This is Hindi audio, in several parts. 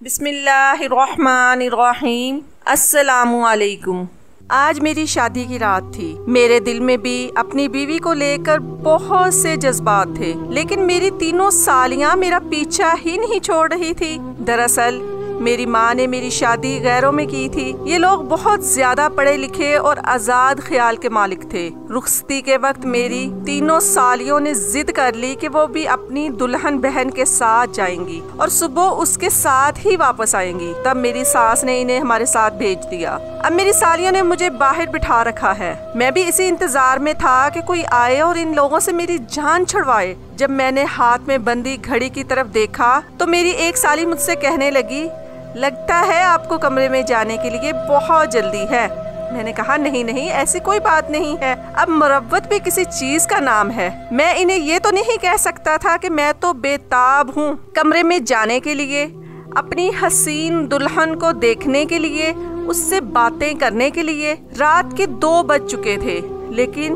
बिस्मिल्लाहिर्रहमानिर्रहीम। अस्सलामुअलैकुम। आज मेरी शादी की रात थी। मेरे दिल में भी अपनी बीवी को लेकर बहुत से जज्बात थे, लेकिन मेरी तीनों सालियां मेरा पीछा ही नहीं छोड़ रही थी। दरअसल मेरी माँ ने मेरी शादी गैरों में की थी। ये लोग बहुत ज्यादा पढ़े लिखे और आजाद ख्याल के मालिक थे। रुखसती के वक्त मेरी तीनों सालियों ने जिद कर ली कि वो भी अपनी दुल्हन बहन के साथ जाएंगी और सुबह उसके साथ ही वापस आएंगी। तब मेरी सास ने इन्हें हमारे साथ भेज दिया। अब मेरी सालियों ने मुझे बाहर बिठा रखा है। मैं भी इसी इंतजार में था कि कोई आए और इन लोगों से मेरी जान छुड़वाए। जब मैंने हाथ में बंदी घड़ी की तरफ देखा तो मेरी एक साली मुझसे कहने लगी, लगता है आपको कमरे में जाने के लिए बहुत जल्दी है। मैंने कहा नहीं नहीं, ऐसी कोई बात नहीं है। अब मुरव्वत भी किसी चीज का नाम है। मैं इन्हें ये तो नहीं कह सकता था कि मैं तो बेताब हूँ कमरे में जाने के लिए, अपनी हसीन दुल्हन को देखने के लिए, उससे बातें करने के लिए। रात के 2 बज चुके थे, लेकिन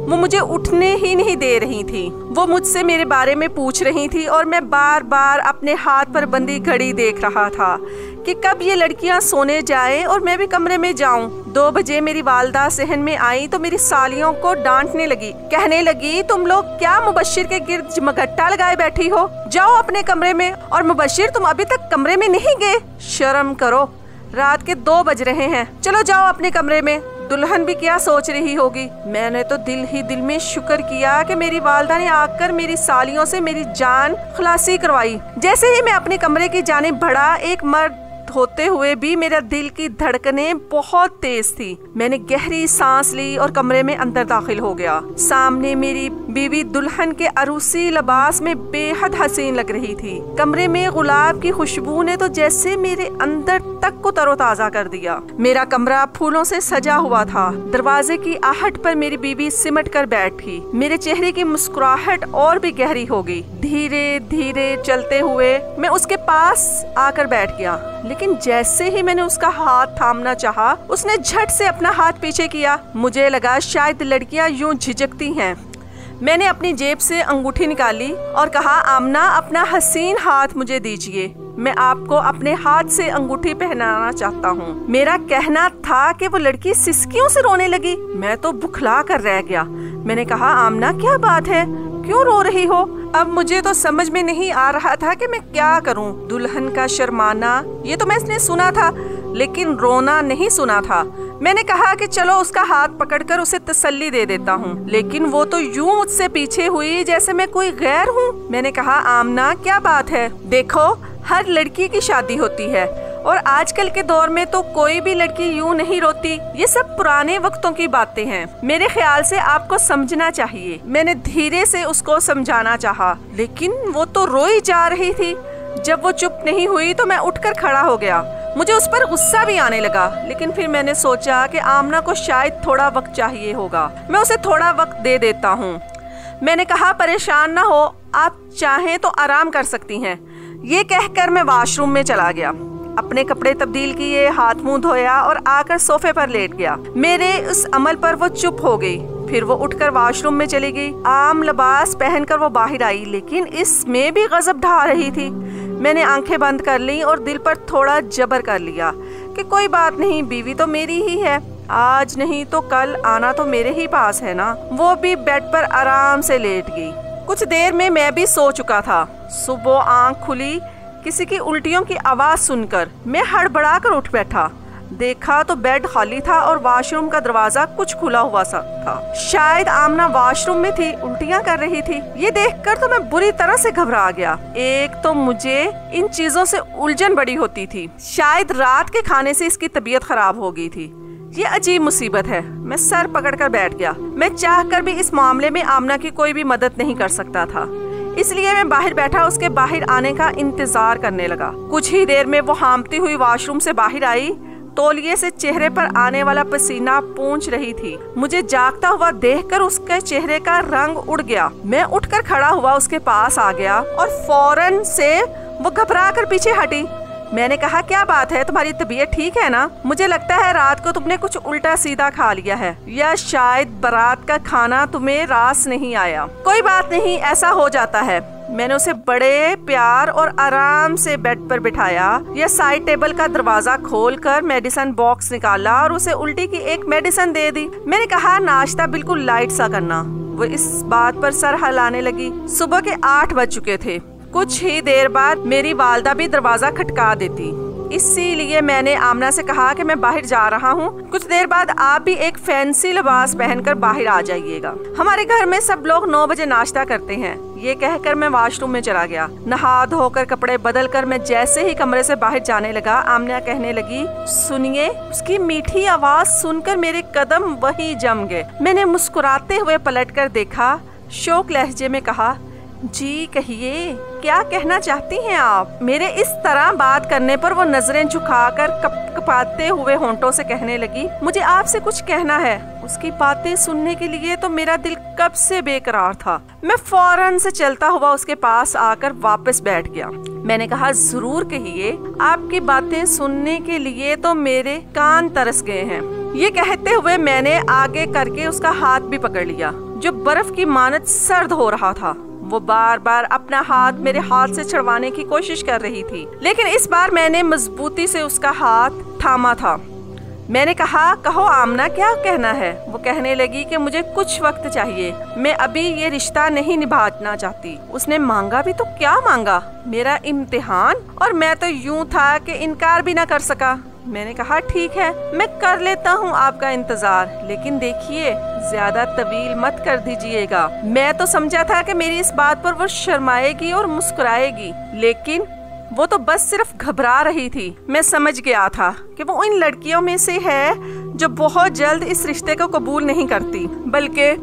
वो मुझे उठने ही नहीं दे रही थी। वो मुझसे मेरे बारे में पूछ रही थी और मैं बार बार अपने हाथ पर बंदी घड़ी देख रहा था कि कब ये लड़कियां सोने जाएं और मैं भी कमरे में जाऊं। 2 बजे मेरी वालदा सहन में आई तो मेरी सालियों को डांटने लगी, कहने लगी, तुम लोग क्या मुबश्शिर के गिर्द मगट्टा लगाए बैठी हो? जाओ अपने कमरे में। और मुबश्शिर, तुम अभी तक कमरे में नहीं गए? शर्म करो, रात के 2 बज रहे हैं, चलो जाओ अपने कमरे में। दुल्हन भी क्या सोच रही होगी। मैंने तो दिल ही दिल में शुक्र किया कि मेरी वालदा ने आकर मेरी सालियों से मेरी जान खलासी करवाई। जैसे ही मैं अपने कमरे की जानिब बढ़ा, एक मर्द होते हुए भी मेरा दिल की धड़कनें बहुत तेज थी। मैंने गहरी सांस ली और कमरे में अंदर दाखिल हो गया। सामने मेरी बीवी दुल्हन के अरूसी लिबास में बेहद हसीन लग रही थी। कमरे में गुलाब की खुशबू ने तो जैसे मेरे अंदर तक को तरोताजा कर दिया। मेरा कमरा फूलों से सजा हुआ था। दरवाजे की आहट पर मेरी बीवी सिमट कर बैठी। मेरे चेहरे की मुस्कुराहट और भी गहरी हो गई। धीरे धीरे चलते हुए मैं उसके पास आकर बैठ गया, लेकिन जैसे ही मैंने उसका हाथ थामना चाहा, उसने झट से अपना हाथ पीछे किया। मुझे लगा शायद लड़कियां यूं झिझकती हैं। मैंने अपनी जेब से अंगूठी निकाली और कहा, आमना, अपना हसीन हाथ मुझे दीजिए, मैं आपको अपने हाथ से अंगूठी पहनाना चाहता हूँ। मेरा कहना था कि वो लड़की सिसकियों से रोने लगी। मैं तो बुखला कर रह गया। मैंने कहा, आमना, क्या बात है, क्यों रो रही हो? अब मुझे तो समझ में नहीं आ रहा था कि मैं क्या करूं। दुल्हन का शर्माना ये तो मैंने सुना था, लेकिन रोना नहीं सुना था। मैंने कहा कि चलो उसका हाथ पकड़कर उसे तसल्ली दे देता हूँ, लेकिन वो तो यूं मुझसे पीछे हुई जैसे मैं कोई गैर हूँ। मैंने कहा, आमना, क्या बात है? देखो, हर लड़की की शादी होती है और आजकल के दौर में तो कोई भी लड़की यूं नहीं रोती। ये सब पुराने वक्तों की बातें हैं। मेरे ख्याल से आपको समझना चाहिए। मैंने धीरे से उसको समझाना चाहा, लेकिन वो तो रोई जा रही थी। जब वो चुप नहीं हुई तो मैं उठकर खड़ा हो गया। मुझे उस पर गुस्सा भी आने लगा, लेकिन फिर मैंने सोचा कि आमना को शायद थोड़ा वक्त चाहिए होगा, मैं उसे थोड़ा वक्त दे देता हूँ। मैंने कहा, परेशान ना हो, आप चाहें तो आराम कर सकती हैं। ये कहकर मैं वॉशरूम में चला गया। अपने कपड़े तब्दील किए, हाथ मुंह धोया और आकर सोफे पर लेट गया। मेरे उस अमल पर वो चुप हो गई। फिर वो उठकर वॉशरूम में चली गई। आम लिबास पहनकर वो बाहर आई, लेकिन इसमें भी गजब ढा रही थी। मैंने आंखें बंद कर ली और दिल पर थोड़ा जबर कर लिया कि कोई बात नहीं, बीवी तो मेरी ही है, आज नहीं तो कल आना तो मेरे ही पास है ना। वो भी बेड पर आराम से लेट गई। कुछ देर में मैं भी सो चुका था। सुबह आंख खुली, किसी की उल्टियों की आवाज सुनकर मैं हड़बड़ा कर उठ बैठा। देखा तो बेड खाली था और वॉशरूम का दरवाजा कुछ खुला हुआ सा था। शायद आमना वॉशरूम में थी, उल्टियां कर रही थी। ये देखकर तो मैं बुरी तरह से घबरा गया। एक तो मुझे इन चीजों से उलझन बड़ी होती थी। शायद रात के खाने से इसकी तबीयत खराब हो गई थी। ये अजीब मुसीबत है। मैं सर पकड़कर बैठ गया। मैं चाहकर भी इस मामले में आमना की कोई भी मदद नहीं कर सकता था, इसलिए मैं बाहर बैठा उसके बाहर आने का इंतजार करने लगा। कुछ ही देर में वो हांफती हुई वॉशरूम से बाहर आई। तौलिए से चेहरे पर आने वाला पसीना पोंछ रही थी। मुझे जागता हुआ देखकर उसके चेहरे का रंग उड़ गया। मैं उठकर खड़ा हुआ उसके पास आ गया और फौरन से वो घबरा कर पीछे हटी। मैंने कहा, क्या बात है, तुम्हारी तबीयत ठीक है ना? मुझे लगता है रात को तुमने कुछ उल्टा सीधा खा लिया है, या शायद बारात का खाना तुम्हें रास नहीं आया। कोई बात नहीं, ऐसा हो जाता है। मैंने उसे बड़े प्यार और आराम से बेड पर बिठाया। यह साइड टेबल का दरवाजा खोलकर मेडिसिन बॉक्स निकाला और उसे उल्टी की एक मेडिसिन दे दी। मैंने कहा नाश्ता बिल्कुल लाइट सा करना। वो इस बात पर सर हिलाने लगी। सुबह के 8 बज चुके थे। कुछ ही देर बाद मेरी वालदा भी दरवाजा खटका देती। इसीलिए मैंने आमना से कहा कि मैं बाहर जा रहा हूँ, कुछ देर बाद आप भी एक फैंसी लिबास पहनकर बाहर आ जाइएगा। हमारे घर में सब लोग 9 बजे नाश्ता करते हैं। ये कहकर मैं वॉशरूम में चला गया। नहा धोकर कपड़े बदलकर मैं जैसे ही कमरे से बाहर जाने लगा, आमना कहने लगी, सुनिए। उसकी मीठी आवाज सुनकर मेरे कदम वही जम गए। मैंने मुस्कुराते हुए पलटकर देखा। शौक लहजे में कहा, जी कहिए, क्या कहना चाहती हैं आप? मेरे इस तरह बात करने पर वो नजरें झुकाकर कपकपाते हुए होंठों से कहने लगी, मुझे आपसे कुछ कहना है। उसकी बातें सुनने के लिए तो मेरा दिल कब से बेकरार था। मैं फौरन से चलता हुआ उसके पास आकर वापस बैठ गया। मैंने कहा, जरूर कहिए, आपकी बातें सुनने के लिए तो मेरे कान तरस गए हैं। ये कहते हुए मैंने आगे करके उसका हाथ भी पकड़ लिया, जो बर्फ की मानद सर्द हो रहा था। वो बार बार अपना हाथ मेरे हाथ से छुड़वाने की कोशिश कर रही थी, लेकिन इस बार मैंने मजबूती से उसका हाथ थामा था। मैंने कहा, कहो आमना, क्या कहना है? वो कहने लगी कि मुझे कुछ वक्त चाहिए, मैं अभी ये रिश्ता नहीं निभाना चाहती। उसने मांगा भी तो क्या मांगा? मेरा इम्तिहान, और मैं तो यूं था कि इनकार भी ना कर सका। मैंने कहा, ठीक है, मैं कर लेता हूँ आपका इंतजार, लेकिन देखिए ज्यादा तवील मत कर दीजिएगा। मैं तो समझा था कि मेरी इस बात पर वो शर्माएगी और मुस्कुराएगी, लेकिन वो तो बस सिर्फ घबरा रही थी। मैं समझ गया था कि वो इन लड़कियों में से है जो बहुत जल्द इस रिश्ते को कबूल नहीं करती, बल्कि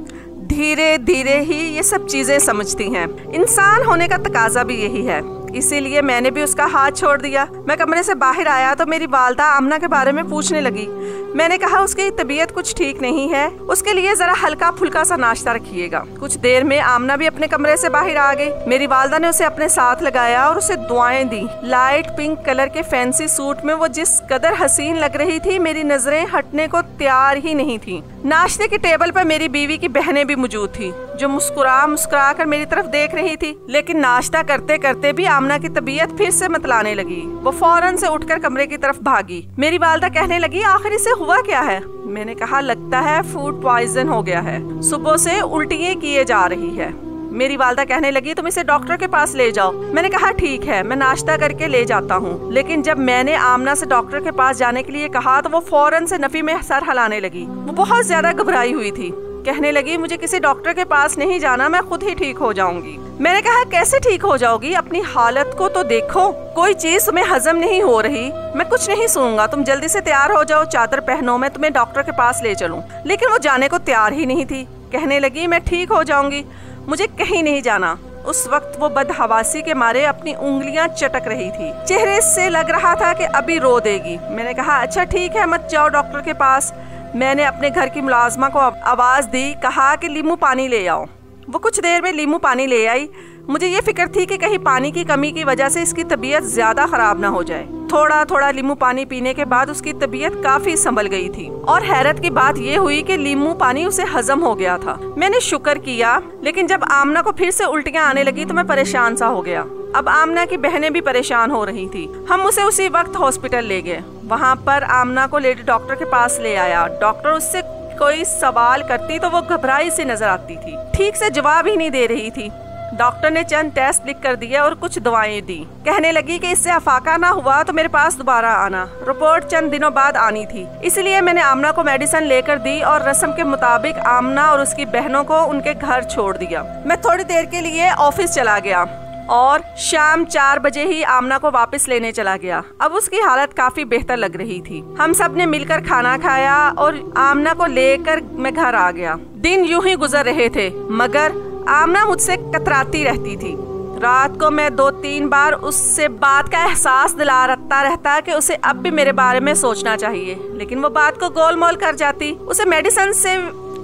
धीरे धीरे ही ये सब चीजें समझती हैं। इंसान होने का तकाजा भी यही है। इसीलिए मैंने भी उसका हाथ छोड़ दिया। मैं कमरे से बाहर आया तो मेरी वालदा आमना के बारे में पूछने लगी। मैंने कहा, उसकी तबीयत कुछ ठीक नहीं है, उसके लिए जरा हल्का फुल्का सा नाश्ता रखिएगा। कुछ देर में आमना भी अपने कमरे से बाहर आ गई। मेरी वालदा ने उसे अपने साथ लगाया और उसे दुआएं दी। लाइट पिंक कलर के फैंसी सूट में वो जिस कदर हसीन लग रही थी, मेरी नजरें हटने को तैयार ही नहीं थी। नाश्ते के टेबल पर मेरी बीवी की बहनें भी मौजूद थी, जो मुस्कुरा कर मेरी तरफ देख रही थी। लेकिन नाश्ता करते करते भी आमना की तबीयत फिर से मतलाने लगी। वो फौरन से उठकर कमरे की तरफ भागी। मेरी वालदा कहने लगी, आखिर इसे हुआ क्या है? मैंने कहा, लगता है फूड पॉइजन हो गया है, सुबह से उल्टियाँ किए जा रही है। मेरी वालदा कहने लगी, तुम इसे डॉक्टर के पास ले जाओ। मैंने कहा, ठीक है, मैं नाश्ता करके ले जाता हूँ। लेकिन जब मैंने आमना से डॉक्टर के पास जाने के लिए कहा तो वो फौरन से नफी में सर हिलाने लगी। वो बहुत ज्यादा घबराई हुई थी। कहने लगी, मुझे किसी डॉक्टर के पास नहीं जाना, मैं खुद ही ठीक हो जाऊंगी। मैंने कहा, कैसे ठीक हो जाओगी? अपनी हालत को तो देखो, कोई चीज तुम्हें हजम नहीं हो रही। मैं कुछ नहीं सुनूंगा, तुम जल्दी से तैयार हो जाओ, चादर पहनो, मैं तुम्हें डॉक्टर के पास ले चलूं। लेकिन वो जाने को तैयार ही नहीं थी। कहने लगी, मैं ठीक हो जाऊंगी, मुझे कहीं नहीं जाना। उस वक्त वो बदहवासी के मारे अपनी उंगलियां चटक रही थी। चेहरे से लग रहा था कि अभी रो देगी। मैंने कहा, अच्छा ठीक है, मत जाओ डॉक्टर के पास। मैंने अपने घर की मुलाजमा को आवाज दी, कहा कि लींबू पानी ले आओ। वो कुछ देर में लींबू पानी ले आई। मुझे ये फिक्र थी कि कहीं पानी की कमी की वजह से इसकी तबीयत ज्यादा खराब ना हो जाए। थोड़ा थोड़ा लींबू पानी पीने के बाद उसकी तबीयत काफी संभल गई थी, और हैरत की बात ये हुई कि लींबू पानी उसे हजम हो गया था। मैंने शुक्र किया, लेकिन जब आमना को फिर से उल्टियां आने लगी तो मैं परेशान सा हो गया। अब आमना की बहनें भी परेशान हो रही थी। हम उसे उसी वक्त हॉस्पिटल ले गए। वहाँ पर आमना को लेडी डॉक्टर के पास ले आया। डॉक्टर उससे कोई सवाल करती तो वो घबराई से नजर आती थी, ठीक से जवाब ही नहीं दे रही थी। डॉक्टर ने चंद टेस्ट लिख कर दिया और कुछ दवाएं दी। कहने लगी कि इससे अफाका ना हुआ तो मेरे पास दोबारा आना। रिपोर्ट चंद दिनों बाद आनी थी, इसलिए मैंने आमना को मेडिसिन लेकर दी और रस्म के मुताबिक आमना और उसकी बहनों को उनके घर छोड़ दिया। मैं थोड़ी देर के लिए ऑफिस चला गया और शाम 4 बजे ही आमना को वापस लेने चला गया। अब उसकी हालत काफी बेहतर लग रही थी। हम सब ने मिलकर खाना खाया और आमना को लेकर मैं घर आ गया। दिन यूं ही गुजर रहे थे, मगर आमना मुझसे कतराती रहती थी। रात को मैं 2-3 बार उससे बात का एहसास दिलाता रहता कि उसे अब भी मेरे बारे में सोचना चाहिए, लेकिन वो बात को गोलमोल कर जाती। उसे मेडिसिन से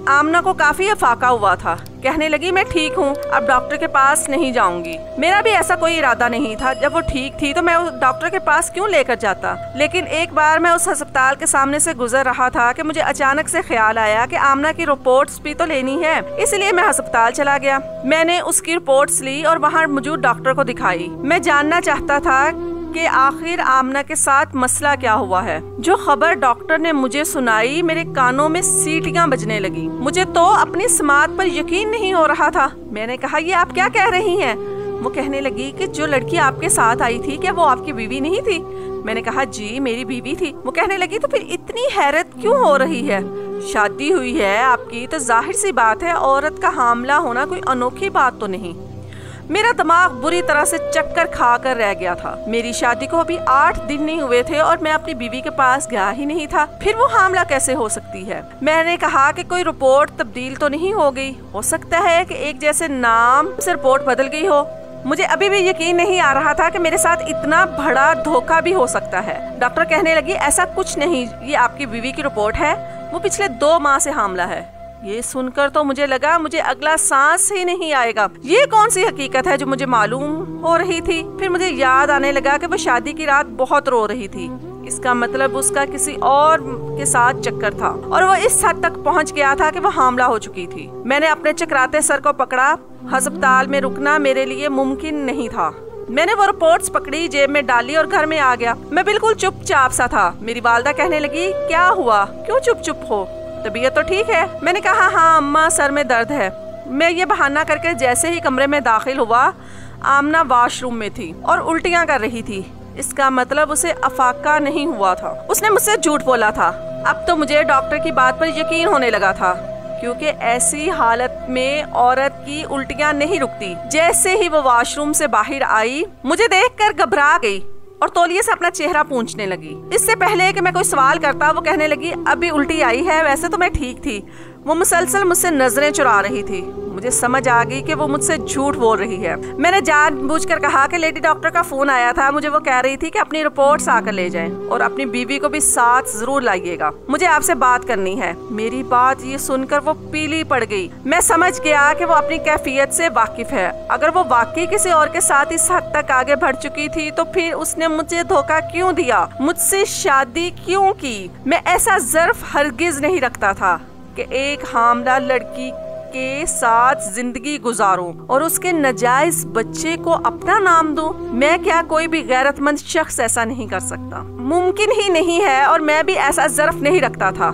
आमना को काफी अफाका हुआ था। कहने लगी मैं ठीक हूँ, अब डॉक्टर के पास नहीं जाऊंगी। मेरा भी ऐसा कोई इरादा नहीं था। जब वो ठीक थी तो मैं उस डॉक्टर के पास क्यों लेकर जाता। लेकिन एक बार मैं उस अस्पताल के सामने से गुजर रहा था कि मुझे अचानक से ख्याल आया कि आमना की रिपोर्ट्स भी तो लेनी है, इसलिए मैं अस्पताल चला गया। मैंने उसकी रिपोर्ट्स ली और वहाँ मौजूद डॉक्टर को दिखाई। मैं जानना चाहता था कि आखिर आमना के साथ मसला क्या हुआ है। जो खबर डॉक्टर ने मुझे सुनाई, मेरे कानों में सीटियां बजने लगी। मुझे तो अपनी समात पर यकीन नहीं हो रहा था। मैंने कहा ये आप क्या कह रही हैं? वो कहने लगी कि जो लड़की आपके साथ आई थी, क्या वो आपकी बीवी नहीं थी? मैंने कहा जी मेरी बीवी थी। वो कहने लगी तो फिर इतनी हैरत क्यों हो रही है? शादी हुई है आपकी तो जाहिर सी बात है औरत का हामला होना कोई अनोखी बात तो नहीं। मेरा दिमाग बुरी तरह से चक्कर खा कर रह गया था। मेरी शादी को अभी 8 दिन नहीं हुए थे और मैं अपनी बीवी के पास गया ही नहीं था। फिर वो हामला कैसे हो सकती है? मैंने कहा कि कोई रिपोर्ट तब्दील तो नहीं हो गई? हो सकता है कि एक जैसे नाम से रिपोर्ट बदल गई हो। मुझे अभी भी यकीन नहीं आ रहा था कि मेरे साथ इतना बड़ा धोखा भी हो सकता है। डॉक्टर कहने लगी ऐसा कुछ नहीं, ये आपकी बीवी की रिपोर्ट है, वो पिछले 2 माह से हामला है। ये सुनकर तो मुझे लगा मुझे अगला सांस ही नहीं आएगा। ये कौन सी हकीकत है जो मुझे मालूम हो रही थी? फिर मुझे याद आने लगा कि वो शादी की रात बहुत रो रही थी। इसका मतलब उसका किसी और के साथ चक्कर था और वो इस हद तक पहुंच गया था कि वो हामला हो चुकी थी। मैंने अपने चकराते सर को पकड़ा। अस्पताल में रुकना मेरे लिए मुमकिन नहीं था। मैंने वो रिपोर्ट्स पकड़ी, जेब में डाली और घर में आ गया। मैं बिल्कुल चुपचाप सा था। मेरी वालदा कहने लगी क्या हुआ, क्यों चुप चुप हो, तबीयत तो ठीक है? मैंने कहा हाँ अम्मा सर में दर्द है। मैं ये बहाना करके जैसे ही कमरे में दाखिल हुआ, आमना वॉशरूम में थी और उल्टियाँ कर रही थी। इसका मतलब उसे अफाका नहीं हुआ था। उसने मुझसे झूठ बोला था। अब तो मुझे डॉक्टर की बात पर यकीन होने लगा था, क्योंकि ऐसी हालत में औरत की उल्टियाँ नहीं रुकती। जैसे ही वो वॉशरूम से बाहर आई, मुझे देखकर घबरा गई और तौलिए से अपना चेहरा पूंछने लगी। इससे पहले कि मैं कोई सवाल करता, वो कहने लगी अभी उल्टी आई है, वैसे तो मैं ठीक थी। वो मुसलसल मुझसे नजरें चुरा रही थी। मुझे समझ आ गई कि वो मुझसे झूठ बोल रही है। मैंने जानबूझकर कहा कि लेडी डॉक्टर का फोन आया था, मुझे वो कह रही थी कि अपनी रिपोर्ट्स आकर ले जाएं और अपनी बीवी को भी साथ जरूर लाइएगा, मुझे आपसे बात करनी है। मेरी बात ये सुनकर वो पीली पड़ गई। मैं समझ गया कि वो अपनी कैफियत से वाकिफ है। अगर वो वाकई किसी और के साथ इस हद तक आगे बढ़ चुकी थी तो फिर उसने मुझे धोखा क्यों दिया, मुझसे शादी क्यों की? मैं ऐसा ज़र्फ हरगिज नहीं रखता था कि एक हामला लड़की के साथ जिंदगी गुजारूं और उसके नाजायज बच्चे को अपना नाम दूं। मैं क्या कोई भी गैरतमंद शख्स ऐसा नहीं कर सकता, मुमकिन ही नहीं है। और मैं भी ऐसा ज़र्फ नहीं रखता था।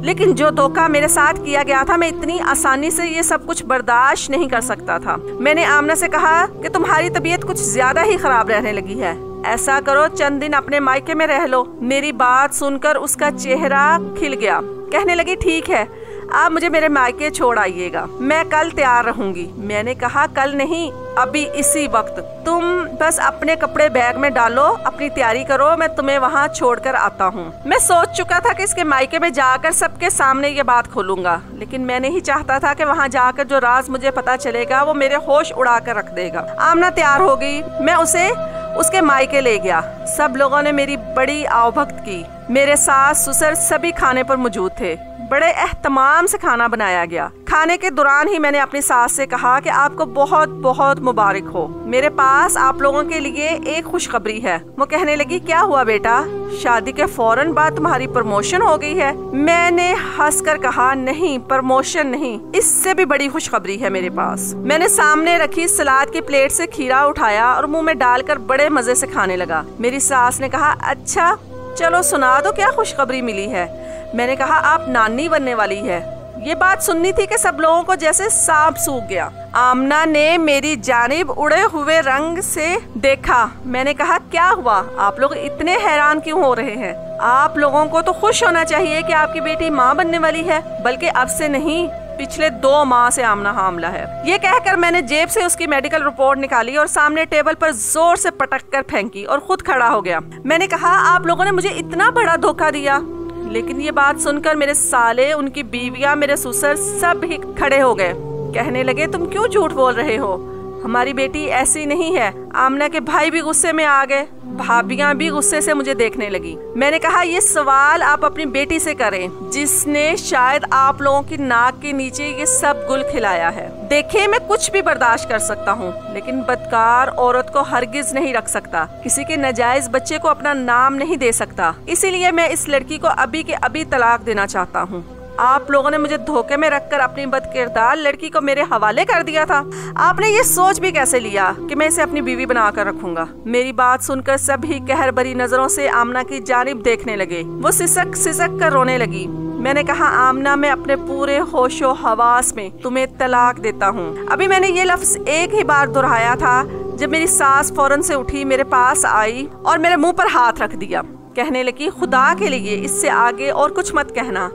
लेकिन जो धोखा मेरे साथ किया गया था, मैं इतनी आसानी से ये सब कुछ बर्दाश्त नहीं कर सकता था। मैंने आमना से कहा कि तुम्हारी तबीयत कुछ ज्यादा ही खराब रहने लगी है, ऐसा करो चंद दिन अपने मायके में रह लो। मेरी बात सुनकर उसका चेहरा खिल गया। कहने लगी ठीक है, आप मुझे मेरे मायके छोड़ आइएगा, मैं कल तैयार रहूंगी। मैंने कहा कल नहीं, अभी इसी वक्त। तुम बस अपने कपड़े बैग में डालो, अपनी तैयारी करो, मैं तुम्हें वहाँ छोड़कर आता हूँ। मैं सोच चुका था कि इसके मायके में जाकर सबके सामने ये बात खोलूंगा, लेकिन मैं नहीं चाहता था कि वहाँ जाकर जो राज मुझे पता चलेगा वो मेरे होश उड़ा कर रख देगा। आमना तैयार हो गई। मैं उसे उसके मायके ले गया। सब लोगों ने मेरी बड़ी आवभक्त की। मेरे सास ससुर सभी खाने पर मौजूद थे। बड़े एहतमाम से खाना बनाया गया। खाने के दौरान ही मैंने अपनी सास से कहा कि आपको बहुत बहुत मुबारक हो, मेरे पास आप लोगों के लिए एक खुशखबरी है। वो कहने लगी क्या हुआ बेटा, शादी के फौरन बाद तुम्हारी प्रमोशन हो गई है? मैंने हंसकर कहा नहीं, प्रमोशन नहीं, इससे भी बड़ी खुशखबरी है मेरे पास। मैंने सामने रखी सलाद की प्लेट से खीरा उठाया और मुंह में डालकर बड़े मजे से खाने लगा। मेरी सास ने कहा अच्छा चलो सुना दो, क्या खुशखबरी मिली है? मैंने कहा आप नानी बनने वाली है। ये बात सुननी थी कि सब लोगों को जैसे सांप सूख गया। आमना ने मेरी जानिब उड़े हुए रंग से देखा। मैंने कहा क्या हुआ, आप लोग इतने हैरान क्यों हो रहे हैं? आप लोगों को तो खुश होना चाहिए कि आपकी बेटी माँ बनने वाली है, बल्कि अब से नहीं पिछले 2 माह से आमना हामला है। ये कहकर मैंने जेब से उसकी मेडिकल रिपोर्ट निकाली और सामने टेबल पर जोर से पटक कर फेंकी और खुद खड़ा हो गया। मैंने कहा आप लोगों ने मुझे इतना बड़ा धोखा दिया। लेकिन ये बात सुनकर मेरे साले, उनकी बीवियां, मेरे ससुर सब ही खड़े हो गए। कहने लगे तुम क्यों झूठ बोल रहे हो, हमारी बेटी ऐसी नहीं है। आमना के भाई भी गुस्से में आ गए, भाभियां भी गुस्से से मुझे देखने लगी। मैंने कहा ये सवाल आप अपनी बेटी से करें, जिसने शायद आप लोगों की नाक के नीचे ये सब गुल खिलाया है। देखिए, मैं कुछ भी बर्दाश्त कर सकता हूँ, लेकिन बदकार औरत को हरगिज नहीं रख सकता, किसी के नाजायज बच्चे को अपना नाम नहीं दे सकता। इसीलिए मैं इस लड़की को अभी के अभी तलाक देना चाहता हूँ। आप लोगों ने मुझे धोखे में रखकर अपनी बदकिरदार लड़की को मेरे हवाले कर दिया था। आपने ये सोच भी कैसे लिया कि मैं इसे अपनी बीवी बनाकर रखूंगा? मेरी बात सुनकर सभी कहर भरी नजरों से आमना की जानिब देखने लगे। वो सिसक सिसक कर रोने लगी। मैंने कहा, आमना, मैं अपने पूरे होशो हवास में तुम्हें तलाक देता हूँ। अभी मैंने ये लफ्ज एक ही बार दोहराया था जब मेरी सास फौरन से उठी, मेरे पास आई और मेरे मुंह पर हाथ रख दिया। कहने लगी, खुदा के लिए इससे आगे और कुछ मत कहना,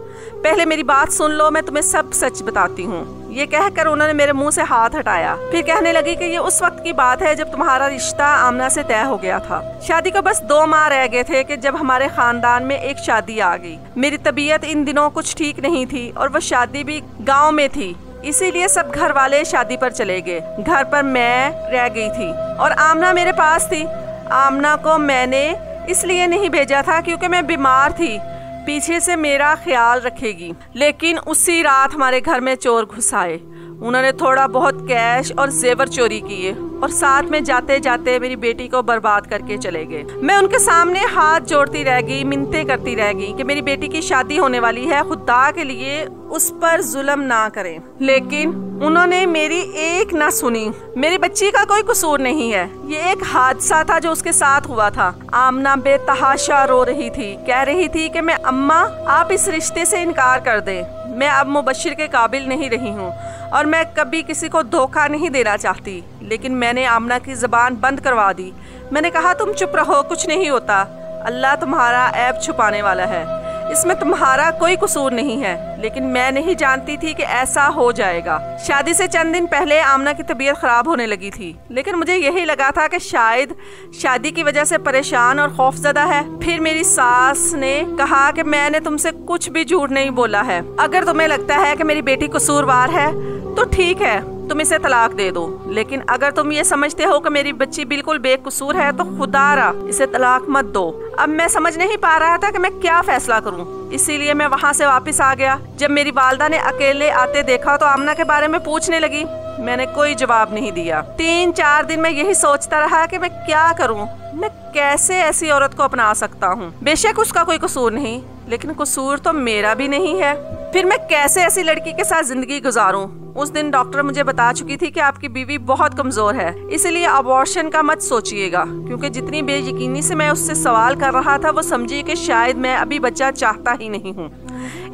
पहले मेरी बात सुन लो, मैं तुम्हें सब सच बताती हूँ। ये कहकर उन्होंने मेरे मुंह से हाथ हटाया। फिर कहने लगी कि ये उस वक्त की बात है जब तुम्हारा रिश्ता आमना से तय हो गया था। शादी को बस 2 माह रह गए थे कि जब हमारे खानदान में एक शादी आ गई। मेरी तबीयत इन दिनों कुछ ठीक नहीं थी और वो शादी भी गाँव में थी, इसीलिए सब घर वाले शादी पर चले गए। घर पर मैं रह गई थी और आमना मेरे पास थी। आमना को मैंने इसलिए नहीं भेजा था क्योंकि मैं बीमार थी, पीछे से मेरा ख्याल रखेगी। लेकिन उसी रात हमारे घर में चोर घुस आए। उन्होंने थोड़ा बहुत कैश और जेवर चोरी किए और साथ में जाते जाते मेरी बेटी को बर्बाद करके चले गए। मैं उनके सामने हाथ जोड़ती रह गई, मिन्नतें करती रह गई कि मेरी बेटी की शादी होने वाली है, खुदा के लिए उस पर जुल्म ना करें। लेकिन उन्होंने मेरी एक ना सुनी। मेरी बच्ची का कोई कसूर नहीं है, ये एक हादसा था जो उसके साथ हुआ था। आमना बेतहाशा रो रही थी, कह रही थी कि मैं अम्मा, आप इस रिश्ते से इनकार कर दें, मैं अब मुबशिर के काबिल नहीं रही हूँ और मैं कभी किसी को धोखा नहीं देना चाहती। लेकिन मैंने आमना की ज़बान बंद करवा दी। मैंने कहा, तुम चुप रहो, कुछ नहीं होता, अल्लाह तुम्हारा ऐब छुपाने वाला है, इसमें तुम्हारा कोई कसूर नहीं है। लेकिन मैं नहीं जानती थी कि ऐसा हो जाएगा। शादी से चंद दिन पहले आमना की तबीयत खराब होने लगी थी, लेकिन मुझे यही लगा था कि शायद शादी की वजह से परेशान और खौफजदा है। फिर मेरी सास ने कहा कि मैंने तुमसे कुछ भी झूठ नहीं बोला है, अगर तुम्हें लगता है कि मेरी बेटी कसूरवार है तो ठीक है, तुम इसे तलाक दे दो। लेकिन अगर तुम ये समझते हो कि मेरी बच्ची बिल्कुल बेकसूर है तो खुदारा इसे तलाक मत दो। अब मैं समझ नहीं पा रहा था कि मैं क्या फैसला करूं, इसीलिए मैं वहां से वापस आ गया। जब मेरी वालदा ने अकेले आते देखा तो आमना के बारे में पूछने लगी। मैंने कोई जवाब नहीं दिया। 3-4 दिन मैं यही सोचता रहा कि मैं क्या करूं, मैं कैसे ऐसी औरत को अपना सकता हूं। बेशक उसका कोई कसूर नहीं, लेकिन कसूर तो मेरा भी नहीं है। फिर मैं कैसे ऐसी लड़की के साथ जिंदगी गुजारूं। उस दिन डॉक्टर मुझे बता चुकी थी कि आपकी बीवी बहुत कमजोर है, इसलिए अबॉर्शन का मत सोचिएगा। क्योंकि जितनी बेयकीनी से मैं उससे सवाल कर रहा था, वो समझी कि शायद मैं अभी बच्चा चाहता ही नहीं हूँ।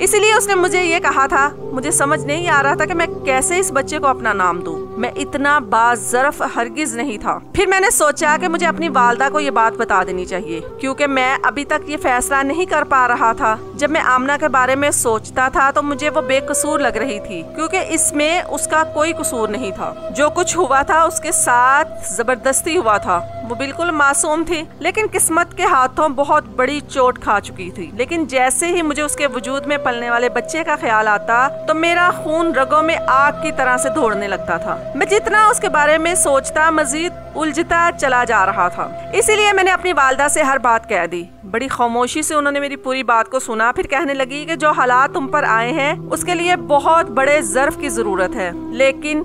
इसलिए उसने मुझे ये कहा था। मुझे समझ नहीं आ रहा था कि मैं कैसे इस बच्चे को अपना नाम दूं। मैं इतना बाज़रफ हरगिज नहीं था। फिर मैंने सोचा कि मुझे अपनी वालदा को ये बात बता देनी चाहिए, क्योंकि मैं अभी तक ये फैसला नहीं कर पा रहा था। जब मैं आमना के बारे में सोचता था तो मुझे वो बेकसूर लग रही थी, क्योंकि इसमें उसका कोई कसूर नहीं था। जो कुछ हुआ था उसके साथ जबरदस्ती हुआ था। वो बिल्कुल मासूम थी, लेकिन किस्मत के हाथों बहुत बड़ी चोट खा चुकी थी। लेकिन जैसे ही मुझे उसके वजूद में पलने वाले बच्चे का ख्याल आता तो मेरा खून रगों में आग की तरह से दौड़ने लगता था। मैं जितना उसके बारे में सोचता मजीद उलझता चला जा रहा था। इसीलिए मैंने अपनी वालदा से हर बात कह दी। बड़ी खामोशी से उन्होंने मेरी पूरी बात को सुना। फिर कहने लगी कि जो हालात तुम पर आए हैं उसके लिए बहुत बड़े ज़र्फ की जरूरत है, लेकिन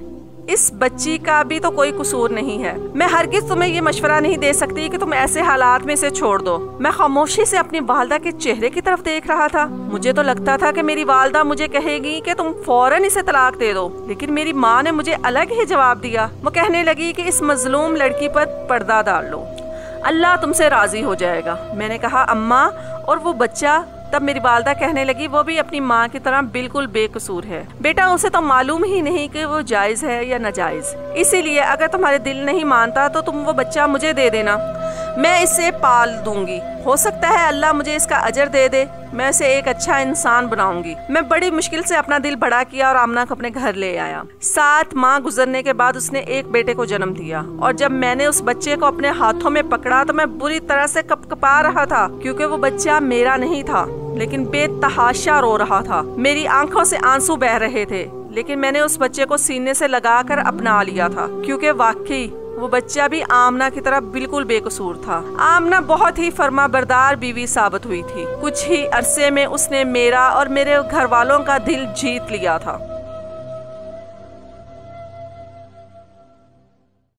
इस बच्ची का भी तो कोई कसूर नहीं है। मैं हरगिज तुम्हें ये मशवरा नहीं दे सकती कि तुम ऐसे हालात में इसे छोड़ दो। मैं खामोशी से अपनी वालदा के चेहरे की तरफ देख रहा था। मुझे तो लगता था कि मेरी वालदा मुझे कहेगी कि तुम फौरन इसे तलाक दे दो, लेकिन मेरी माँ ने मुझे अलग ही जवाब दिया। वो कहने लगी कि इस मजलूम लड़की पर पर्दा डाल लो, अल्लाह तुमसे राजी हो जाएगा। मैंने कहा, अम्मा, और वो बच्चा? तब मेरी वालदा कहने लगी, वो भी अपनी माँ की तरह बिल्कुल बेकसूर है बेटा, उसे तो मालूम ही नहीं कि वो जायज है या नाजायज। इसीलिए अगर तुम्हारे दिल नहीं मानता तो तुम वो बच्चा मुझे दे देना, मैं इसे पाल दूंगी। हो सकता है अल्लाह मुझे इसका अजर दे दे, मैं इसे एक अच्छा इंसान बनाऊंगी। मैं बड़ी मुश्किल से अपना दिल बड़ा किया और आमना को अपने घर ले आया। 7 माह गुजरने के बाद उसने एक बेटे को जन्म दिया, और जब मैंने उस बच्चे को अपने हाथों में पकड़ा तो मैं बुरी तरह से कपकपा रहा था, क्योंकि वो बच्चा मेरा नहीं था। लेकिन बेतहाशा रो रहा था। मेरी आंखों से आंसू बह रहे थे, लेकिन मैंने उस बच्चे को सीने से लगाकर अपना लिया था, क्योंकि वाकई वो बच्चा भी आमना की तरह बिल्कुल बेकसूर था। आमना बहुत ही फर्माबरदार बीवी साबित हुई थी। कुछ ही अरसे में उसने मेरा और मेरे घर वालों का दिल जीत लिया था।